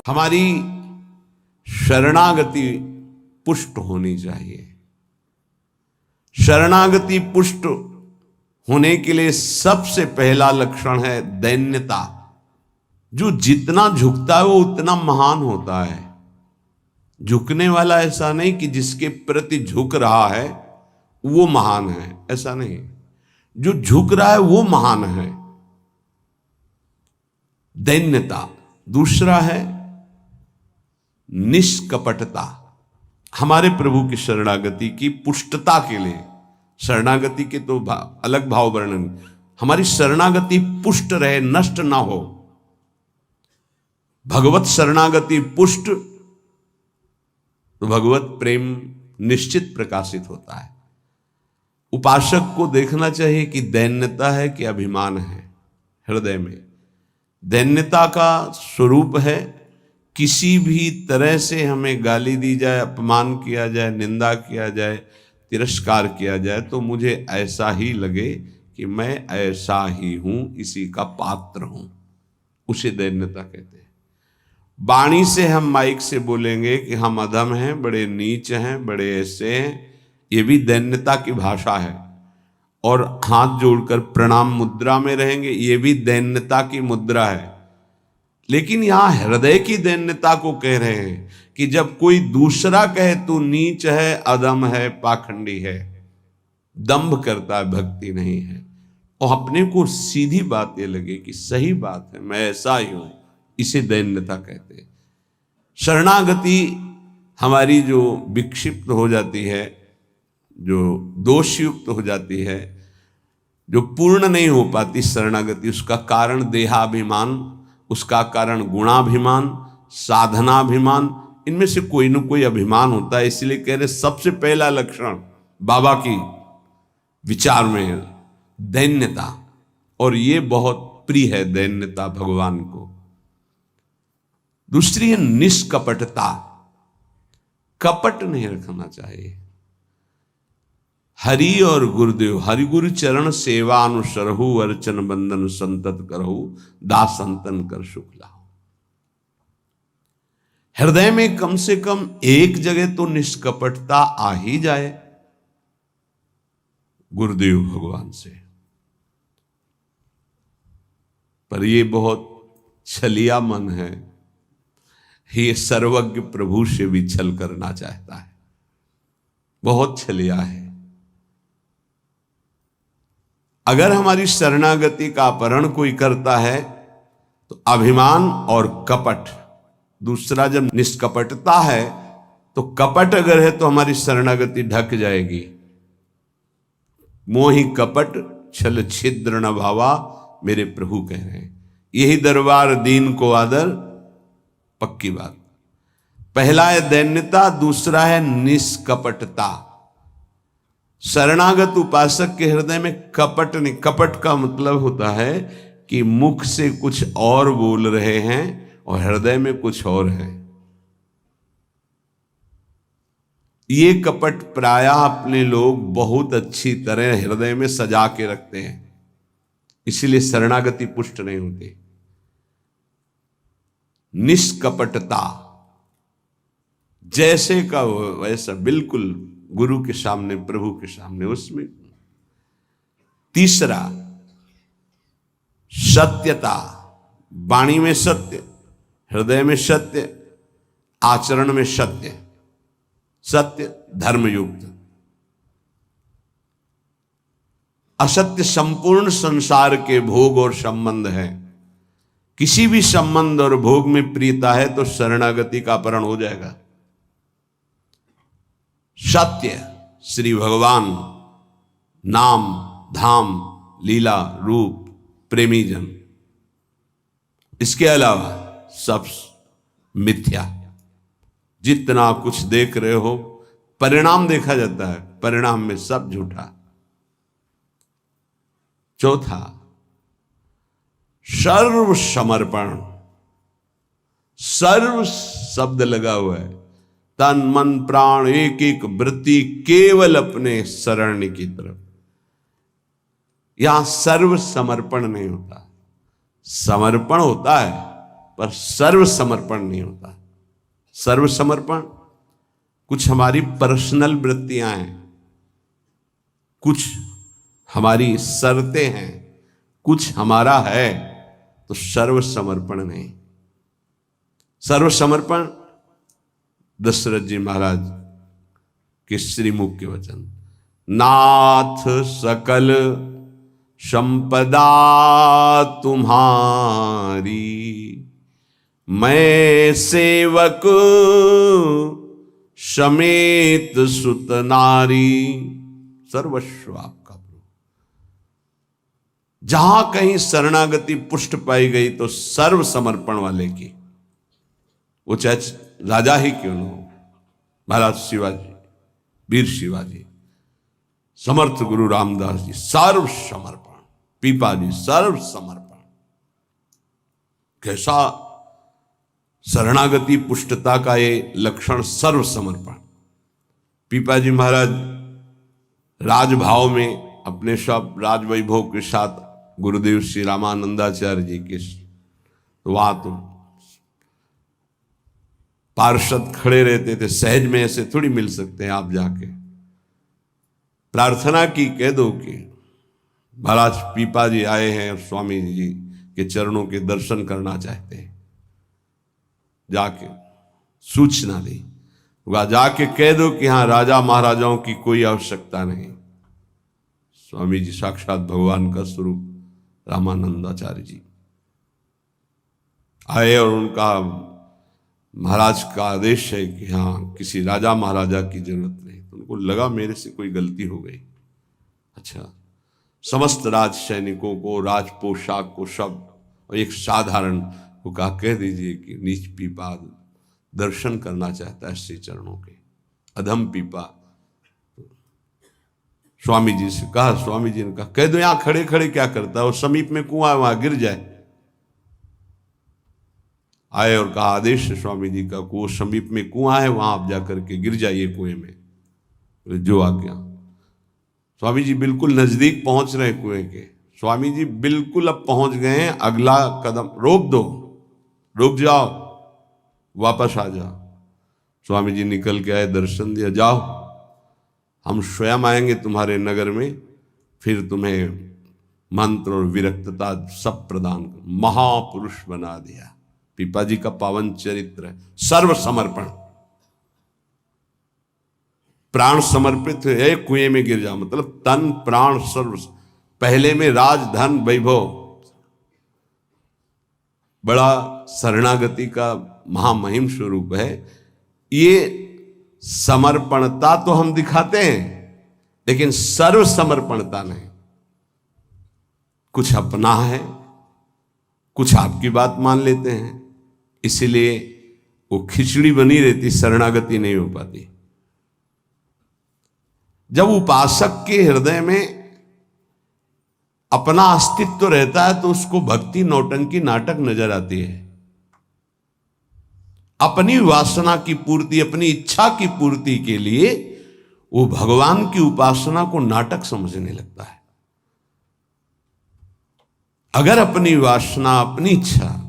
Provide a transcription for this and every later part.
हमारी शरणागति पुष्ट होनी चाहिए। शरणागति पुष्ट होने के लिए सबसे पहला लक्षण है दैन्यता। जो जितना झुकता है वो उतना महान होता है। झुकने वाला ऐसा नहीं कि जिसके प्रति झुक रहा है वो महान है, ऐसा नहीं। जो झुक रहा है वो महान है, दैन्यता। दूसरा है निष्कपटता। हमारे प्रभु की शरणागति की पुष्टता के लिए, शरणागति के तो अलग भाव वर्णन, हमारी शरणागति पुष्ट रहे, नष्ट ना हो। भगवत शरणागति पुष्ट तो भगवत प्रेम निश्चित प्रकाशित होता है। उपासक को देखना चाहिए कि दैन्यता है कि अभिमान है हृदय में। दैन्यता का स्वरूप है किसी भी तरह से हमें गाली दी जाए, अपमान किया जाए, निंदा किया जाए, तिरस्कार किया जाए तो मुझे ऐसा ही लगे कि मैं ऐसा ही हूं, इसी का पात्र हूं। उसे दैन्यता कहते हैं। वाणी से हम माइक से बोलेंगे कि हम अधम हैं, बड़े नीच हैं, बड़े ऐसे हैं, ये भी दैन्यता की भाषा है। और हाथ जोड़कर प्रणाम मुद्रा में रहेंगे, ये भी दैन्यता की मुद्रा है। लेकिन यहां हृदय की दैन्यता को कह रहे हैं कि जब कोई दूसरा कहे तू नीच है, अधम है, पाखंडी है, दंभ करता है, भक्ति नहीं है, और अपने को सीधी बात ये लगे कि सही बात है, मैं ऐसा ही हूं, इसे दैन्यता कहते हैं। शरणागति हमारी जो विक्षिप्त हो जाती है, जो दोषयुक्त हो जाती है, जो पूर्ण नहीं हो पाती शरणागति, उसका कारण देहाभिमान, उसका कारण गुणाभिमान, साधनाभिमान, इनमें से कोई न कोई अभिमान होता है। इसलिए कह रहे सबसे पहला लक्षण बाबा की विचार में दैन्यता, और ये बहुत प्रिय है दैन्यता भगवान को। दूसरी है निष्कपटता। कपट नहीं रखना चाहिए। हरि और गुरुदेव, हरि गुरु चरण सेवा अनुसरहु, अर्चन बंदन संतत करहु, दास संतन कर सुख लाओ। हृदय में कम से कम एक जगह तो निष्कपटता आ ही जाए गुरुदेव भगवान से। पर ये बहुत छलिया मन है, ये सर्वज्ञ प्रभु से भी छल करना चाहता है, बहुत छलिया है। अगर हमारी शरणागति का अपहरण कोई करता है तो अभिमान और कपट। दूसरा जब निष्कपटता है तो कपट अगर है तो हमारी शरणागति ढक जाएगी। मोहि कपट छल छिद्र न भावा, मेरे प्रभु कह रहे हैं। यही दरबार दीन को आदर, पक्की बात। पहला है दैन्यता, दूसरा है निष्कपटता। शरणागत उपासक के हृदय में कपट नहीं। कपट का मतलब होता है कि मुख से कुछ और बोल रहे हैं और हृदय में कुछ और है। ये कपट प्रायः अपने लोग बहुत अच्छी तरह हृदय में सजा के रखते हैं, इसीलिए शरणागति पुष्ट नहीं होती। निष्कपटता, जैसे का वैसा, बिल्कुल गुरु के सामने, प्रभु के सामने, उसमें। तीसरा सत्यता। वाणी में सत्य, हृदय में सत्य, आचरण में सत्य, सत्य धर्मयुक्त। असत्य संपूर्ण संसार के भोग और संबंध है। किसी भी संबंध और भोग में प्रियता है तो शरणागति का अपहरण हो जाएगा। सत्य श्री भगवान, नाम, धाम, लीला, रूप, प्रेमी जन, इसके अलावा सब मिथ्या। जितना कुछ देख रहे हो परिणाम देखा जाता है, परिणाम में सब झूठा। चौथा सर्व समर्पण। सर्व शब्द लगा हुआ है, तन मन प्राण एक एक वृत्ति केवल अपने शरण की तरफ। यहां सर्व समर्पण नहीं होता, समर्पण होता है पर सर्व समर्पण नहीं होता। सर्व समर्पण कुछ हमारी पर्सनल वृत्तियां हैं, कुछ हमारी शर्तें हैं, कुछ हमारा है, तो सर्व समर्पण नहीं। सर्व समर्पण दशरथ जी महाराज के श्रीमुख के वचन, नाथ सकल संपदा तुम्हारी, मैं सेवक समेत सुत नारी, सर्वस्व आपका प्रभु। जहां कहीं शरणागति पुष्ट पाई गई तो सर्व समर्पण वाले की, वो चाहे राजा ही क्यों न हो, महाराज शिवाजी, वीर शिवाजी, समर्थ गुरु रामदास जी, सर्व समर्पण, पीपा जी सर्व समर्पण। कैसा शरणागति पुष्टता का ये लक्षण, सर्व समर्पण। पीपा जी महाराज राजभाव में अपने सब राजवैभव के साथ गुरुदेव श्री रामानंदाचार्य जी के, तो वहां तो पार्षद खड़े रहते थे, सहज में ऐसे थोड़ी मिल सकते हैं आप जाके। प्रार्थना की, कह दो कि महाराज पीपा जी आए हैं और स्वामी जी के चरणों के दर्शन करना चाहते हैं, जाके सूचना दी, वहां जाके कह दो कि हाँ राजा महाराजाओं की कोई आवश्यकता नहीं। स्वामी जी साक्षात भगवान का स्वरूप रामानंदाचार्य जी आए और उनका महाराज का आदेश है कि हाँ किसी राजा महाराजा की जरूरत नहीं। तो उनको लगा मेरे से कोई गलती हो गई। अच्छा, समस्त राज सैनिकों को, राज पोशाक को, सब, और एक साधारण को कहा कह दीजिए कि नीच पीपा दर्शन करना चाहता है श्री चरणों के। अधम पीपा स्वामी जी से कहा, स्वामी जी ने कहा कह दो यहां खड़े खड़े क्या करता है, और समीप में कुआं है वहां गिर जाए। आए और कहा आदेश है स्वामी जी का, वो समीप में कुआं है वहां आप जाकर के गिर जाइए कुएं में, जो आज्ञा। स्वामी जी बिल्कुल नजदीक पहुंच रहे कुएं के, स्वामी जी बिल्कुल अब पहुंच गए हैं, अगला कदम रोक दो, रुक जाओ, वापस आ जाओ। स्वामी जी निकल के आए, दर्शन दिया, जाओ हम स्वयं आएंगे तुम्हारे नगर में, फिर तुम्हें मंत्र और विरक्तता सब प्रदान कर। महापुरुष बना दिया। पीपा जी का पावन चरित्र है, सर्व समर्पण, प्राण समर्पित है, कुएं में गिर जा, मतलब तन प्राण सर्व। पहले में राज धन वैभव, बड़ा शरणागति का महामहिम स्वरूप है। ये समर्पणता तो हम दिखाते हैं, लेकिन सर्व समर्पणता नहीं। कुछ अपना है, कुछ आपकी बात मान लेते हैं, इसीलिए वो खिचड़ी बनी रहती, शरणागति नहीं हो पाती। जब उपासक के हृदय में अपना अस्तित्व रहता है तो उसको भक्ति नौटंकी नाटक नजर आती है। अपनी वासना की पूर्ति, अपनी इच्छा की पूर्ति के लिए वो भगवान की उपासना को नाटक समझने लगता है। अगर अपनी वासना, अपनी इच्छा,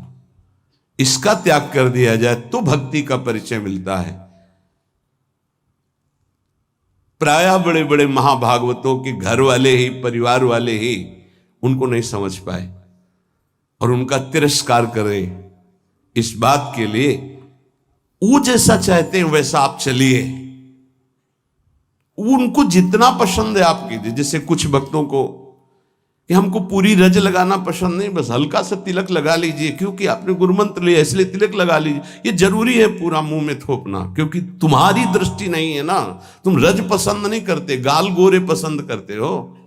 इसका त्याग कर दिया जाए तो भक्ति का परिचय मिलता है। प्रायः बड़े बड़े महाभागवतों के घर वाले ही, परिवार वाले ही उनको नहीं समझ पाए और उनका तिरस्कार करें। इस बात के लिए वो जैसा चाहते हैं वैसा आप चलिए, उनको जितना पसंद है आप कीजिए। जैसे कुछ भक्तों को कि हमको पूरी रज लगाना पसंद नहीं, बस हल्का सा तिलक लगा लीजिए, क्योंकि आपने गुरुमंत्र लिया इसलिए तिलक लगा लीजिए। ये जरूरी है पूरा मुंह में थोपना, क्योंकि तुम्हारी दृष्टि नहीं है ना, तुम रज पसंद नहीं करते, गाल गोरे पसंद करते हो।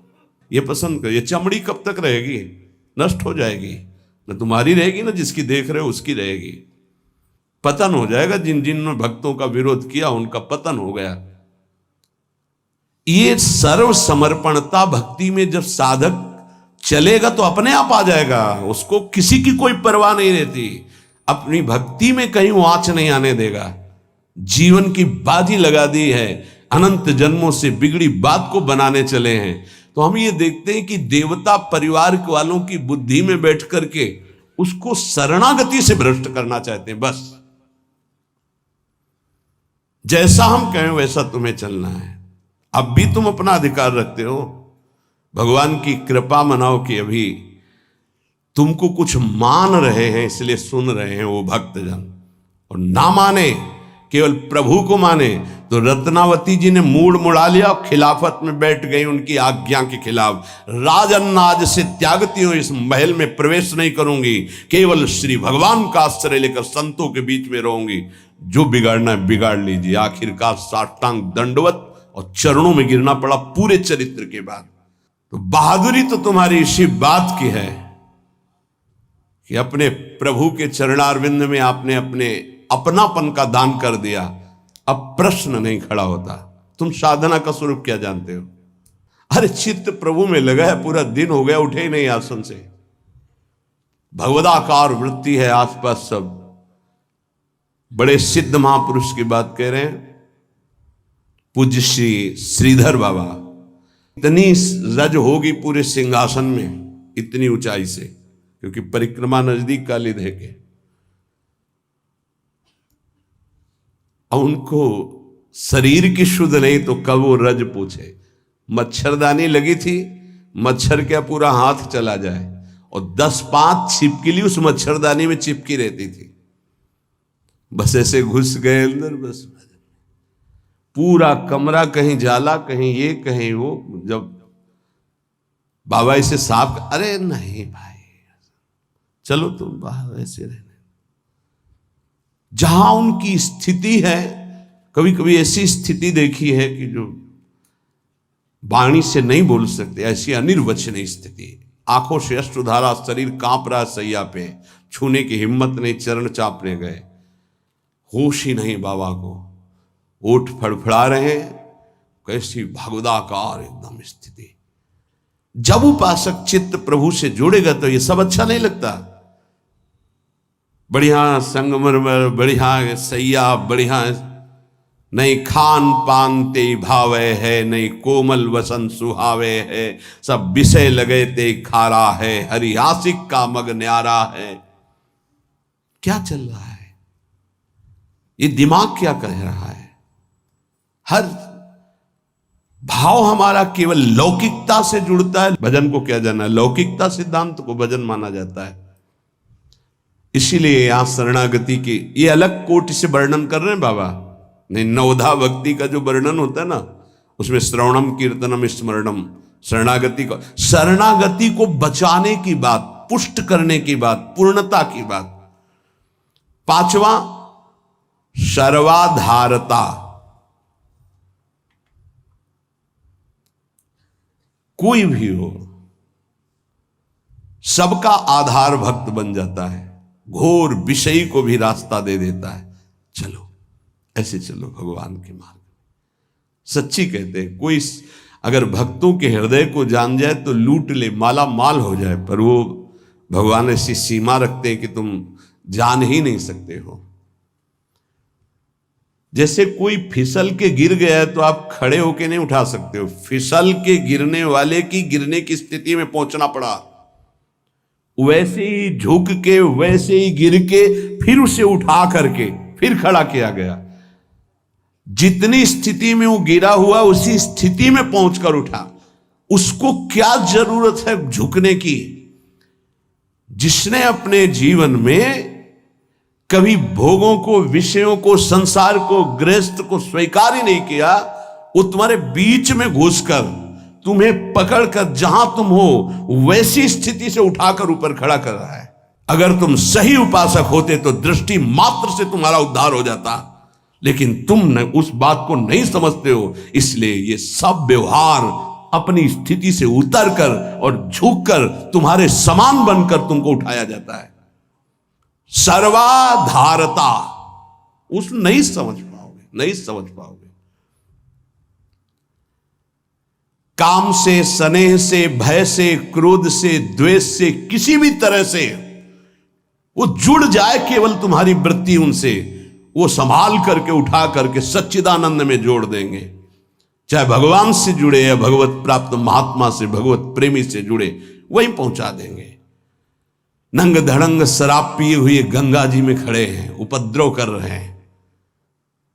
ये पसंद कर, ये चमड़ी कब तक रहेगी, नष्ट हो जाएगी, न तुम्हारी रहेगी ना जिसकी देख रहे हो उसकी रहेगी। पतन हो जाएगा। जिन जिन भक्तों का विरोध किया उनका पतन हो गया। ये सर्व समर्पणता भक्ति में जब साधक चलेगा तो अपने आप आ जाएगा, उसको किसी की कोई परवाह नहीं रहती। अपनी भक्ति में कहीं आंच नहीं आने देगा। जीवन की बाजी लगा दी है, अनंत जन्मों से बिगड़ी बात को बनाने चले हैं। तो हम ये देखते हैं कि देवता परिवार वालों की बुद्धि में बैठ करके उसको शरणागति से भ्रष्ट करना चाहते हैं। बस जैसा हम कहें वैसा तुम्हें चलना है। अब भी तुम अपना अधिकार रखते हो, भगवान की कृपा मनाओ कि अभी तुमको कुछ मान रहे हैं इसलिए सुन रहे हैं वो भक्तजन, और ना माने केवल प्रभु को माने तो रत्नावती जी ने मूड मुड़ा लिया, खिलाफत में बैठ गई उनकी आज्ञा के खिलाफ। राजन्नाज से त्यागती हूं, इस महल में प्रवेश नहीं करूंगी, केवल श्री भगवान का आश्रय लेकर संतों के बीच में रहूंगी। जो बिगाड़ना है बिगाड़ लीजिए। आखिरकार साष्टांग दंडवत और चरणों में गिरना पड़ा पूरे चरित्र के बाद। तो बहादुरी तो तुम्हारी इसी बात की है कि अपने प्रभु के चरणारविंद में आपने अपने अपनापन का दान कर दिया। अब प्रश्न नहीं खड़ा होता, तुम साधना का स्वरूप क्या जानते हो? अरे चित्त प्रभु में लगा है, पूरा दिन हो गया उठे ही नहीं आसन से। भगवदाकार वृत्ति है आसपास सब। बड़े सिद्ध महापुरुष की बात कह रहे हैं, पूज्य श्री श्रीधर बाबा। इतनी रज होगी पूरे सिंहासन में, इतनी ऊंचाई से, क्योंकि परिक्रमा नजदीक कालीधे के। अब उनको शरीर की शुद्ध नहीं तो कब वो रज पूछे। मच्छरदानी लगी थी, मच्छर क्या पूरा हाथ चला जाए, और 10-5 छिपकली उस मच्छरदानी में चिपकी रहती थी। बस ऐसे घुस गए अंदर, बस पूरा कमरा कहीं जाला, कहीं ये कहीं वो। जब बाबा इसे साफ, अरे नहीं भाई चलो तुम बाहर ऐसे रहने। जहां उनकी स्थिति है, कभी कभी ऐसी स्थिति देखी है कि जो वाणी से नहीं बोल सकते, ऐसी अनिर्वचनीय स्थिति। आंखों से अश्रुधारा, शरीर कांप रहा सैया पे, छूने की हिम्मत नहीं, चरण चापने गए, होश ही नहीं बाबा को, ओठ फड़फड़ा रहे हैं। कैसी भगवदाकार एकदम स्थिति। जब उपासक चित्त प्रभु से जुड़ेगा तो ये सब अच्छा नहीं लगता। बढ़िया संगमरमर, बढ़िया सैया, बढ़िया नहीं खान पान ते भावे है, नहीं कोमल वसन सुहावे है, सब विषय लगे ते खारा है, हरियासिक का मग न्यारा है। क्या चल रहा है? ये दिमाग क्या कह रहा है? हर भाव हमारा केवल लौकिकता से जुड़ता है। भजन को क्या जाना, लौकिकता सिद्धांत को भजन माना जाता है। इसीलिए यहां शरणागति की ये अलग कोटि से वर्णन कर रहे हैं बाबा। नहीं, नवधा भक्ति का जो वर्णन होता है ना, उसमें श्रवणम कीर्तनम स्मरणम, शरणागति को बचाने की बात, पुष्ट करने की बात, पूर्णता की बात। 5वां सर्वाधारता। कोई भी हो, सबका आधार भक्त बन जाता है, घोर विषयी को भी रास्ता दे देता है। चलो ऐसे चलो भगवान के मार्ग में। सच्ची कहते हैं, कोई अगर भक्तों के हृदय को जान जाए तो लूट ले, माला माल हो जाए, पर वो भगवान ऐसी सीमा रखते हैं कि तुम जान ही नहीं सकते हो। जैसे कोई फिसल के गिर गया है तो आप खड़े होके नहीं उठा सकते हो, फिसल के गिरने वाले की गिरने की स्थिति में पहुंचना पड़ा। वैसे ही झुक के, वैसे ही गिर के, फिर उसे उठा करके फिर खड़ा किया गया। जितनी स्थिति में वो गिरा हुआ उसी स्थिति में पहुंचकर उठा। उसको क्या जरूरत है झुकने की? जिसने अपने जीवन में कभी भोगों को, विषयों को, संसार को, गृहस्थ को स्वीकार ही नहीं किया, वो तुम्हारे बीच में घुसकर तुम्हें पकड़कर जहां तुम हो वैसी स्थिति से उठाकर ऊपर खड़ा कर रहा है। अगर तुम सही उपासक होते तो दृष्टि मात्र से तुम्हारा उद्धार हो जाता, लेकिन तुम उस बात को नहीं समझते हो। इसलिए ये सब व्यवहार अपनी स्थिति से उतरकर और झुककर तुम्हारे समान बनकर तुमको उठाया जाता है। सर्वाधारता, उस नहीं समझ पाओगे, नहीं समझ पाओगे। काम से, स्नेह से, भय से, क्रोध से, द्वेष से, किसी भी तरह से वो जुड़ जाए केवल तुम्हारी वृत्ति उनसे, वो संभाल करके उठा करके सच्चिदानंद में जोड़ देंगे। चाहे भगवान से जुड़े या भगवत प्राप्त महात्मा से, भगवत प्रेमी से जुड़े, वहीं पहुंचा देंगे। नंग धड़ंग शराब पिए हुए गंगा जी में खड़े हैं, उपद्रव कर रहे हैं।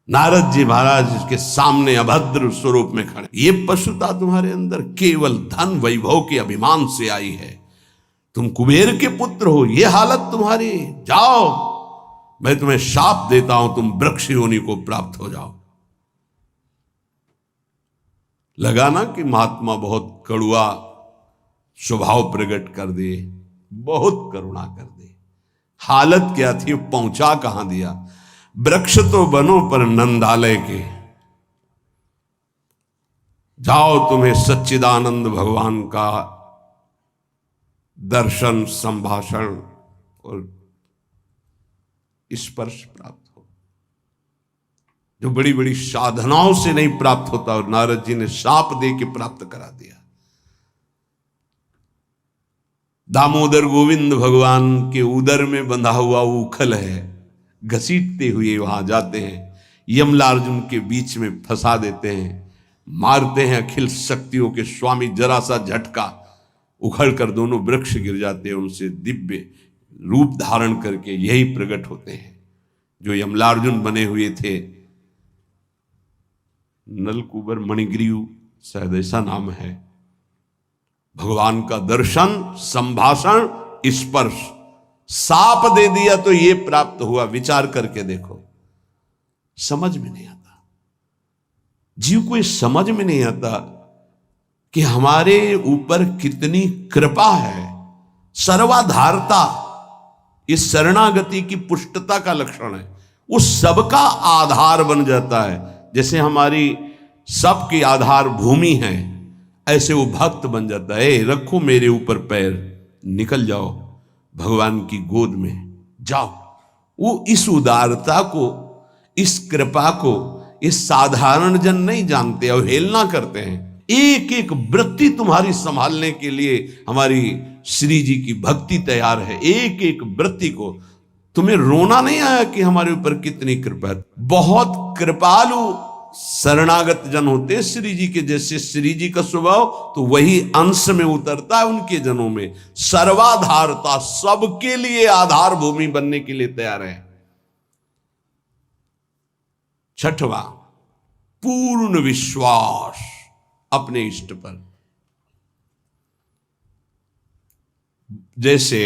नारद जी महाराज के सामने अभद्र स्वरूप में खड़े। ये पशुता तुम्हारे अंदर केवल धन वैभव के अभिमान से आई है। तुम कुबेर के पुत्र हो, ये हालत तुम्हारी। जाओ, मैं तुम्हें शाप देता हूं, तुम वृक्ष योनि को प्राप्त हो जाओ। लगा ना कि महात्मा बहुत कड़ुआ स्वभाव प्रकट कर दिए, बहुत करुणा कर दी। हालत क्या थी, पहुंचा कहां दिया। वृक्ष तो बनो पर नंदालय के, जाओ तुम्हें सच्चिदानंद भगवान का दर्शन, संभाषण और स्पर्श प्राप्त हो, जो बड़ी बड़ी साधनाओं से नहीं प्राप्त होता। और नारद जी ने शाप दे के प्राप्त करा दिया। दामोदर गोविंद भगवान के उदर में बंधा हुआ उखल है, घसीटते हुए वहां जाते हैं, यमलार्जुन के बीच में फंसा देते हैं, मारते हैं अखिल शक्तियों के स्वामी। जरा सा झटका, उखड़ कर दोनों वृक्ष गिर जाते हैं। उनसे दिव्य रूप धारण करके यही प्रकट होते हैं जो यमलार्जुन बने हुए थे। नलकुबर मणिग्रीव शायद ऐसा नाम है। भगवान का दर्शन, संभाषण, स्पर्श, साप दे दिया तो ये प्राप्त हुआ। विचार करके देखो, समझ में नहीं आता। जीव को ये समझ में नहीं आता कि हमारे ऊपर कितनी कृपा है। सर्वाधारता, इस शरणागति की पुष्टता का लक्षण है। वो सबका आधार बन जाता है। जैसे हमारी सबकी आधार भूमि है, ऐसे वो भक्त बन जाता है। रखो मेरे ऊपर पैर, निकल जाओ भगवान की गोद में जाओ। वो इस उदारता को, इस कृपा को इस साधारण जन नहीं जानते, अवहेलना करते हैं। एक एक वृत्ति तुम्हारी संभालने के लिए हमारी श्री जी की भक्ति तैयार है। एक एक वृत्ति को तुम्हें रोना नहीं आया कि हमारे ऊपर कितनी कृपा है। बहुत कृपालु शरणागत जन होते श्री जी के। जैसे श्री जी का स्वभाव तो वही अंश में उतरता है उनके जनों में। सर्वाधारता, सबके लिए आधार भूमि बनने के लिए तैयार है। छठवां, पूर्ण विश्वास अपने इष्ट पर। जैसे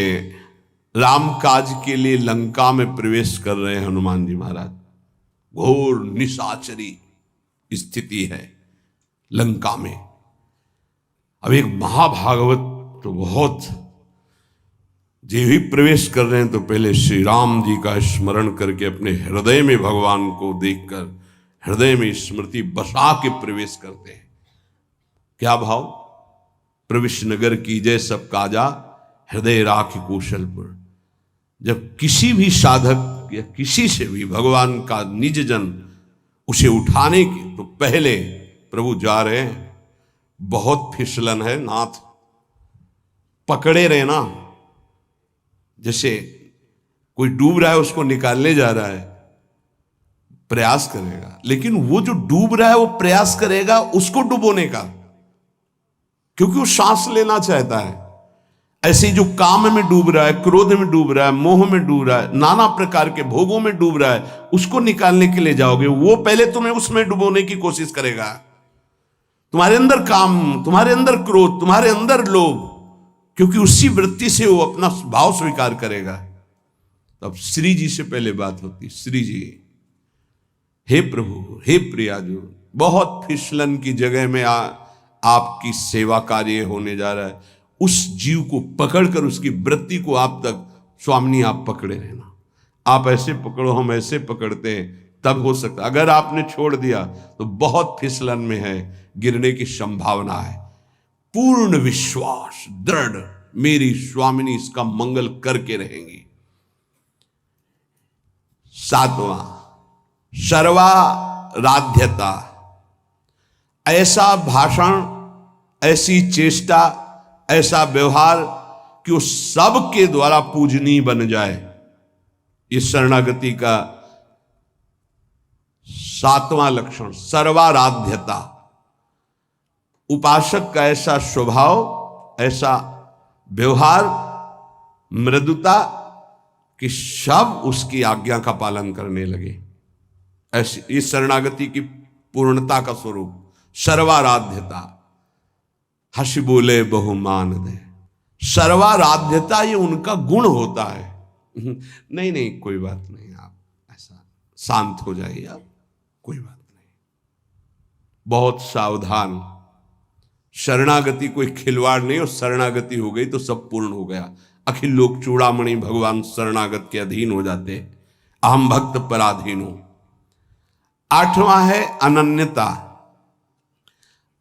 राम काज के लिए लंका में प्रवेश कर रहे हैं हनुमान जी महाराज। घोर निशाचरी स्थिति है लंका में। अब एक महाभागवत तो बहुत, जे भी प्रवेश कर रहे हैं तो पहले श्री राम जी का स्मरण करके अपने हृदय में भगवान को देखकर हृदय में स्मृति बसा के प्रवेश करते हैं। क्या भाव? प्रविश नगर की जय सब काजा, हृदय राखि कौशलपुर। जब किसी भी साधक या किसी से भी भगवान का निज जन उसे उठाने के तो पहले प्रभु जा रहे हैं, बहुत फिसलन है नाथ, पकड़े रहना। जैसे कोई डूब रहा है उसको निकालने जा रहा है, प्रयास करेगा, लेकिन वो जो डूब रहा है वो प्रयास करेगा उसको डुबोने का, क्योंकि वो सांस लेना चाहता है। ऐसे जो काम में डूब रहा है, क्रोध में डूब रहा है, मोह में डूब रहा है, नाना प्रकार के भोगों में डूब रहा है, उसको निकालने के लिए जाओगे, वो पहले तुम्हें उसमें डुबोने की कोशिश करेगा। तुम्हारे अंदर काम, तुम्हारे अंदर क्रोध, तुम्हारे अंदर लोभ, क्योंकि उसी वृत्ति से वो अपना भाव स्वीकार करेगा। तब श्री जी से पहले बात होती, श्री जी, हे प्रभु, हे प्रियाजू, बहुत फिसलन की जगह में आपकी सेवा कार्य होने जा रहा है। उस जीव को पकड़कर उसकी वृत्ति को आप तक, स्वामिनी आप पकड़े रहना। आप ऐसे पकड़ो, हम ऐसे पकड़ते हैं, तब हो सकता। अगर आपने छोड़ दिया तो बहुत फिसलन में है, गिरने की संभावना है। पूर्ण विश्वास, दृढ़, मेरी स्वामिनी इसका मंगल करके रहेंगी। सातवां, सर्वाराध्यता। ऐसा भाषण, ऐसी चेष्टा, ऐसा व्यवहार कि वो सबके द्वारा पूजनीय बन जाए। इस शरणागति का सातवां लक्षण, सर्वाराध्यता। उपासक का ऐसा स्वभाव, ऐसा व्यवहार मृदुता कि सब उसकी आज्ञा का पालन करने लगे। ऐसी इस शरणागति की पूर्णता का स्वरूप सर्वाराध्यता। हंस बोले बहुमान दे, सर्वाराध्यता ये उनका गुण होता है। नहीं नहीं कोई बात नहीं, आप ऐसा शांत हो जाइए, आप कोई बात नहीं, बहुत सावधान। शरणागति कोई खिलवाड़ नहीं, और शरणागति हो गई तो सब पूर्ण हो गया। अखिल लोक चूड़ामणि भगवान शरणागत के अधीन हो जाते, अहम भक्त पराधीन हो। आठवां है अनन्यता।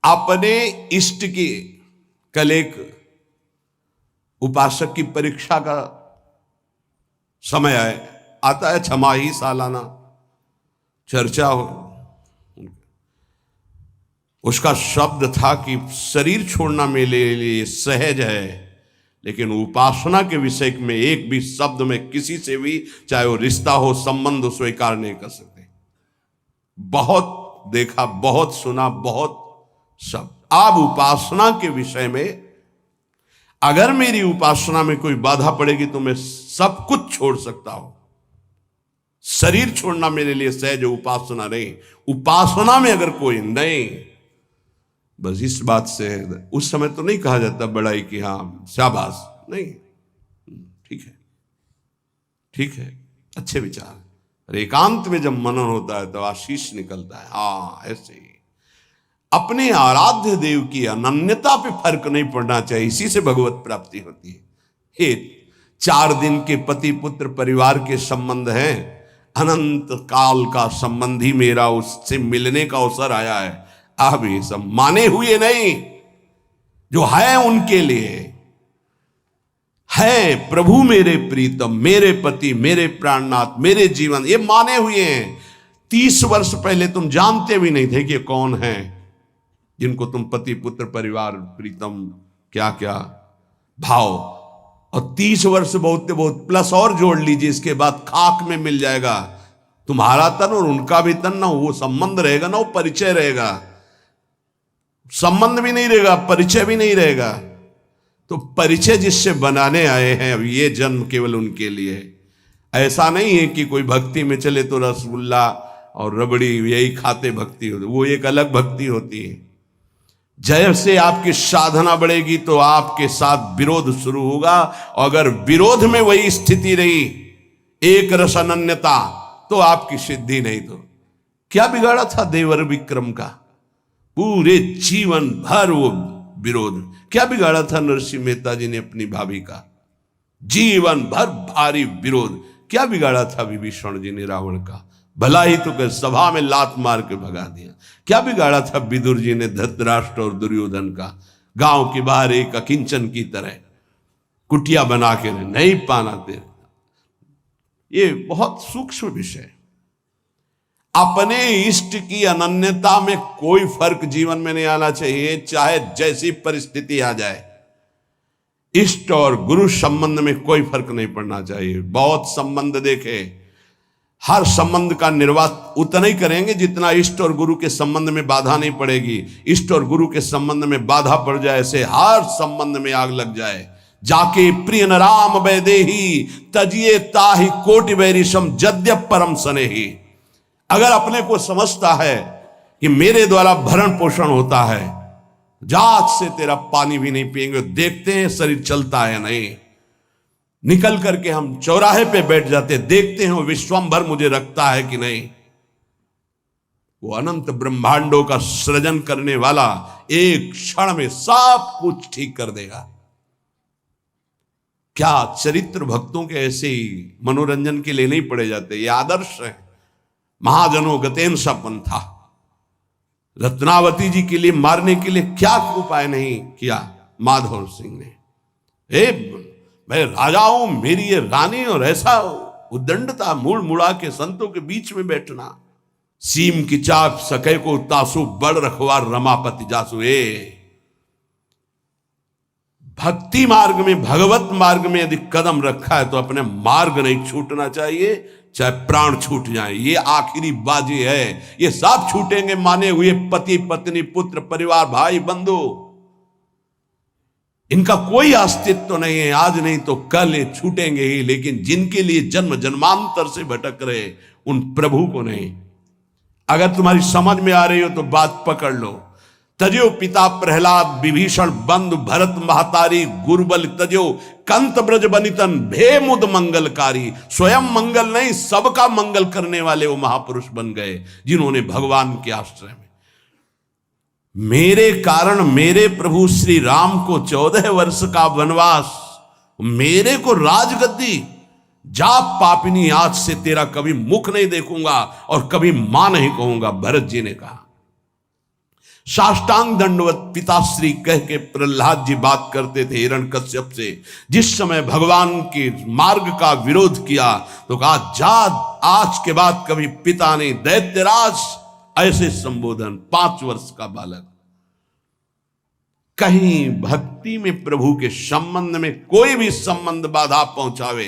अपने इष्ट की, कल एक उपासक की परीक्षा का समय आता है, छमाही सालाना चर्चा हो, उसका शब्द था कि शरीर छोड़ना मेरे लिए सहज है, लेकिन उपासना के विषय में एक भी शब्द में किसी से भी, चाहे वो रिश्ता हो, संबंध हो, स्वीकार नहीं कर सकते। बहुत देखा, बहुत सुना, बहुत सब। अब उपासना के विषय में अगर मेरी उपासना में कोई बाधा पड़ेगी तो मैं सब कुछ छोड़ सकता हूं। शरीर छोड़ना मेरे लिए सहज, उपासना नहीं। उपासना में अगर कोई नहीं, बस इस बात से उस समय तो नहीं कहा जाता बड़ाई कि हाँ शाबाश, नहीं, ठीक है, ठीक है, अच्छे विचार। और एकांत में जब मनन होता है तो आशीष निकलता है। हाँ ऐसे ही अपने आराध्य देव की अनन्यता पे फर्क नहीं पड़ना चाहिए, इसी से भगवत प्राप्ति होती है। हे 4 दिन के पति पुत्र परिवार के संबंध हैं, अनंत काल का संबंधी मेरा उससे मिलने का अवसर आया है। अब ये सब माने हुए नहीं, जो है उनके लिए है। प्रभु मेरे प्रीतम, मेरे पति, मेरे प्राणनाथ, मेरे जीवन, ये माने हुए हैं। 30 वर्ष पहले तुम जानते भी नहीं थे कि कौन है जिनको तुम पति पुत्र परिवार प्रीतम क्या क्या भाव, और 30 वर्ष बहुत बहुत प्लस और जोड़ लीजिए, इसके बाद खाक में मिल जाएगा तुम्हारा तन और उनका भी तन। ना वो संबंध रहेगा, ना वो परिचय रहेगा। संबंध भी नहीं रहेगा, परिचय भी नहीं रहेगा। तो परिचय जिससे बनाने आए हैं, अब ये जन्म केवल उनके लिए। ऐसा नहीं है कि कोई भक्ति में चले तो रसगुल्ला और रबड़ी यही खाते भक्ति होती, वो एक अलग भक्ति होती है। जैसे आपकी साधना बढ़ेगी तो आपके साथ विरोध शुरू होगा, और अगर विरोध में वही स्थिति रही, एक रस अनन्यता, तो आपकी सिद्धि नहीं। तो क्या बिगाड़ा था देवर विक्रम का? पूरे जीवन भर वो विरोध। क्या बिगाड़ा था नरसिंह मेहता जी ने अपनी भाभी का? जीवन भर भारी विरोध। क्या बिगाड़ा था विभीषण जी ने रावण का? भला ही तो कर सभा में लात मार के भगा दिया। क्या बिगाड़ा था विदुर जी ने धृतराष्ट्र और दुर्योधन का? गांव के बाहर एक अकिंचन की तरह कुटिया बना के नहीं पाना दे। ये बहुत सूक्ष्म विषय। अपने इष्ट की अनन्यता में कोई फर्क जीवन में नहीं आना चाहिए, चाहे जैसी परिस्थिति आ जाए। इष्ट और गुरु संबंध में कोई फर्क नहीं पड़ना चाहिए। बहुत संबंध देखे, हर संबंध का निर्वाह उतना ही करेंगे जितना इष्ट और गुरु के संबंध में बाधा नहीं पड़ेगी। इष्ट और गुरु के संबंध में बाधा पड़ जाए से हर संबंध में आग लग जाए। जाके प्रिय न राम वैदेही, तजिए ताहि कोटि वैरिशम जद्यप परम सनेही। अगर अपने को समझता है कि मेरे द्वारा भरण पोषण होता है, जात से तेरा पानी भी नहीं पिएंगे, देखते हैं शरीर चलता है नहीं। निकल करके हम चौराहे पे बैठ जाते, देखते हैं वो विश्वंभर मुझे रखता है कि नहीं। वो अनंत ब्रह्मांडों का सृजन करने वाला एक क्षण में सब कुछ ठीक कर देगा। क्या चरित्र भक्तों के ऐसे ही मनोरंजन के लिए नहीं पड़े जाते? ये आदर्श है। महाजनों गतेन सपन था। रत्नावती जी के लिए मारने के लिए क्या उपाय नहीं किया माधव सिंह ने। मैं राजा हूं, मेरी ये रानी, और ऐसा उद्दंडता, मुड़ मुड़ा के संतों के बीच में बैठना। सीम की चाप सके को तासु, बड़ रखवार रमापति जासु। भक्ति मार्ग में, भगवत मार्ग में यदि कदम रखा है तो अपने मार्ग नहीं छूटना चाहिए, चाहे प्राण छूट जाए। ये आखिरी बाजी है। ये सब छूटेंगे माने हुए पति पत्नी पुत्र परिवार भाई बंधु। इनका कोई अस्तित्व नहीं है, आज नहीं तो कल ये छूटेंगे ही। लेकिन जिनके लिए जन्म जन्मांतर से भटक रहे उन प्रभु को नहीं। अगर तुम्हारी समझ में आ रही हो तो बात पकड़ लो। तजो पिता प्रहलाद विभीषण बंधु भरत महतारी गुरुबल तजो कंत ब्रज बनितन भे मुद मंगलकारी। स्वयं मंगल नहीं, सबका मंगल करने वाले वो महापुरुष बन गए जिन्होंने भगवान के आश्रय में मेरे कारण मेरे प्रभु श्री राम को 14 वर्ष का वनवास, मेरे को राजगद्दी, जा पापिनी आज से तेरा कभी मुख नहीं देखूंगा और कभी मां नहीं कहूंगा, भरत जी ने कहा। साष्टांग दंडवत पिताश्री कह के प्रहलाद जी बात करते थे हिरण्यकश्यप से। जिस समय भगवान के मार्ग का विरोध किया तो कहा जा आज के बाद कभी पिता नहीं, दैत्यराज, ऐसे संबोधन। 5 वर्ष का बालक। कहीं भक्ति में प्रभु के संबंध में कोई भी संबंध बाधा पहुंचावे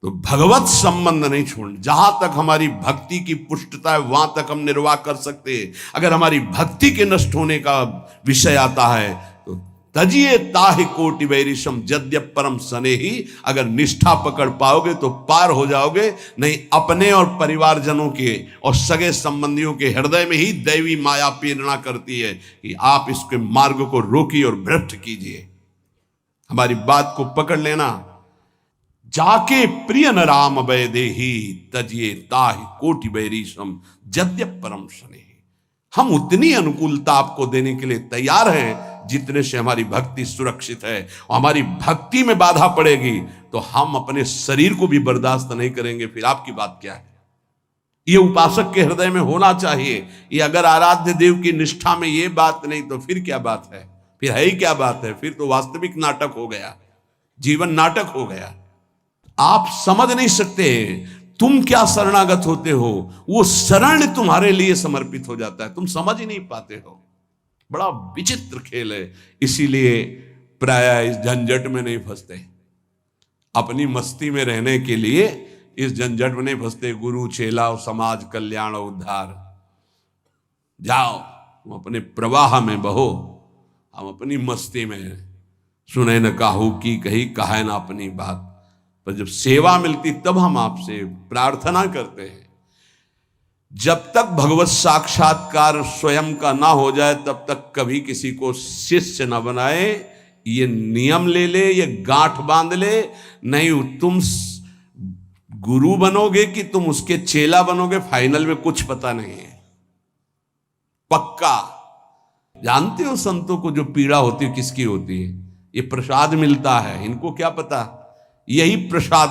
तो भगवत संबंध नहीं छोड़। जहां तक हमारी भक्ति की पुष्टता है वहां तक हम निर्वाह कर सकते हैं। अगर हमारी भक्ति के नष्ट होने का विषय आता है तो तजिए ताहि कोटि वैरिशम यद्यप परम स्नेही। अगर निष्ठा पकड़ पाओगे तो पार हो जाओगे, नहीं अपने और परिवारजनों के और सगे संबंधियों के हृदय में ही दैवी माया प्रेरणा करती है कि आप इसके मार्ग को रोकिए और भ्रष्ट कीजिए। हमारी बात को पकड़ लेना। जाके प्रिय न राम वैदेही तजिए ताहि कोटि वैरिशम यद्यप परम स्नेही। हम उतनी अनुकूलता आपको देने के लिए तैयार हैं जितने से हमारी भक्ति सुरक्षित है। और हमारी भक्ति में बाधा पड़ेगी तो हम अपने शरीर को भी बर्दाश्त नहीं करेंगे। फिर आपकी बात क्या है? ये उपासक के हृदय में होना चाहिए। ये अगर आराध्य देव की निष्ठा में ये बात नहीं तो फिर क्या बात है? फिर है ही क्या बात है? फिर तो वास्तविक नाटक हो गया, जीवन नाटक हो गया। आप समझ नहीं सकते तुम क्या शरणागत होते हो, वो शरण तुम्हारे लिए समर्पित हो जाता है, तुम समझ ही नहीं पाते हो। बड़ा विचित्र खेल है। इसीलिए प्राय इस झंझट में नहीं फंसते। अपनी मस्ती में रहने के लिए इस झंझट में नहीं फंसते। गुरु चेला और समाज कल्याण और उद्धार, जाओ तुम अपने प्रवाह में बहो, हम अपनी मस्ती में। सुने न काहू की कही कहे ना अपनी बात, पर जब सेवा मिलती तब हम आपसे प्रार्थना करते हैं। जब तक भगवत साक्षात्कार स्वयं का ना हो जाए तब तक कभी किसी को शिष्य न बनाए। ये नियम ले ले, ये गांठ बांध ले। नहीं तुम गुरु बनोगे कि तुम उसके चेला बनोगे, फाइनल में कुछ पता नहीं है। पक्का जानते हो संतों को जो पीड़ा होती है किसकी होती है? ये प्रसाद मिलता है, इनको क्या पता। यही प्रसाद।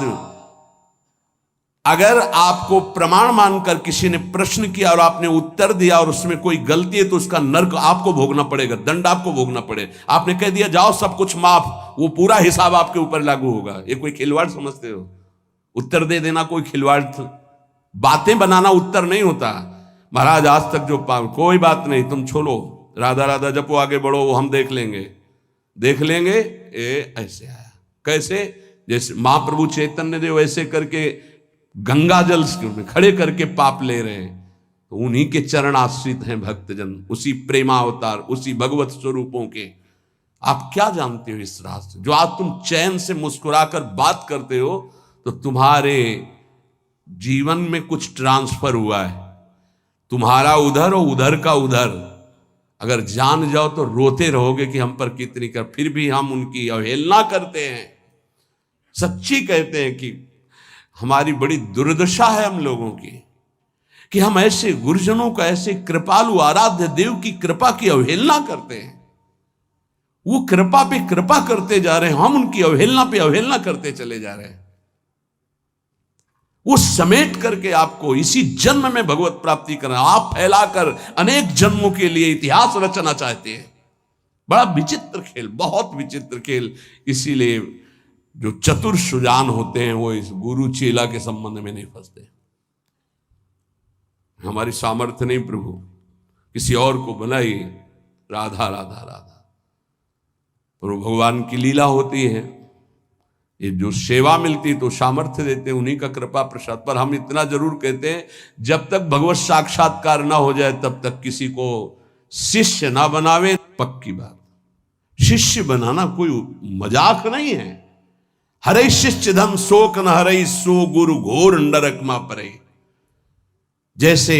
अगर आपको प्रमाण मानकर किसी ने प्रश्न किया और आपने उत्तर दिया और उसमें कोई गलती है तो उसका नर्क आपको भोगना पड़ेगा, दंड आपको भोगना पड़ेगा। आपने कह दिया जाओ सब कुछ माफ, वो पूरा हिसाब आपके ऊपर लागू होगा। ये कोई खिलवाड़ समझते हो? उत्तर दे देना कोई खिलवाड़? बातें बनाना उत्तर नहीं होता महाराज। आज तक जो कोई बात नहीं, तुम छोड़ो, राधा राधा जपो, आगे बढ़ो, वो हम देख लेंगे। ए ऐसे आया कैसे? जैसे महाप्रभु चैतन्य देव ऐसे करके गंगा जल में खड़े करके पाप ले रहे हैं, तो उन्हीं के चरण आश्रित हैं भक्तजन, उसी प्रेमावतार, उसी भगवत स्वरूपों के। आप क्या जानते हो इस रास्ते? जो आज तुम चैन से मुस्कुराकर बात करते हो तो तुम्हारे जीवन में कुछ ट्रांसफर हुआ है। तुम्हारा उधर और उधर का उधर। अगर जान जाओ तो रोते रहोगे कि हम पर कितनी कर, फिर भी हम उनकी अवहेलना करते हैं। सच्ची कहते हैं कि हमारी बड़ी दुर्दशा है हम लोगों की कि हम ऐसे गुरुजनों का, ऐसे कृपालु आराध्य देव की कृपा की अवहेलना करते हैं। वो कृपा पे कृपा करते जा रहे हैं, हम उनकी अवहेलना पे अवहेलना करते चले जा रहे हैं। वो समेट करके आपको इसी जन्म में भगवत प्राप्ति करना, आप फैलाकर अनेक जन्मों के लिए इतिहास रचना चाहते हैं। बड़ा विचित्र खेल, बहुत विचित्र खेल। इसीलिए जो चतुर सुजान होते हैं वो इस गुरु चेला के संबंध में नहीं फंसते। हमारी सामर्थ्य नहीं प्रभु, किसी और को बनाइए, राधा राधा राधा। पर भगवान की लीला होती है। ये जो सेवा मिलती तो सामर्थ्य देते हैं, उन्हीं का कृपा प्रसाद। पर हम इतना जरूर कहते हैं, जब तक भगवत साक्षात्कार ना हो जाए तब तक किसी को शिष्य ना बनावे। पक्की बात, शिष्य बनाना कोई मजाक नहीं है। हरे शिष्य धम शोक न हरे, सो गुरु घोर नरक मा परे। जैसे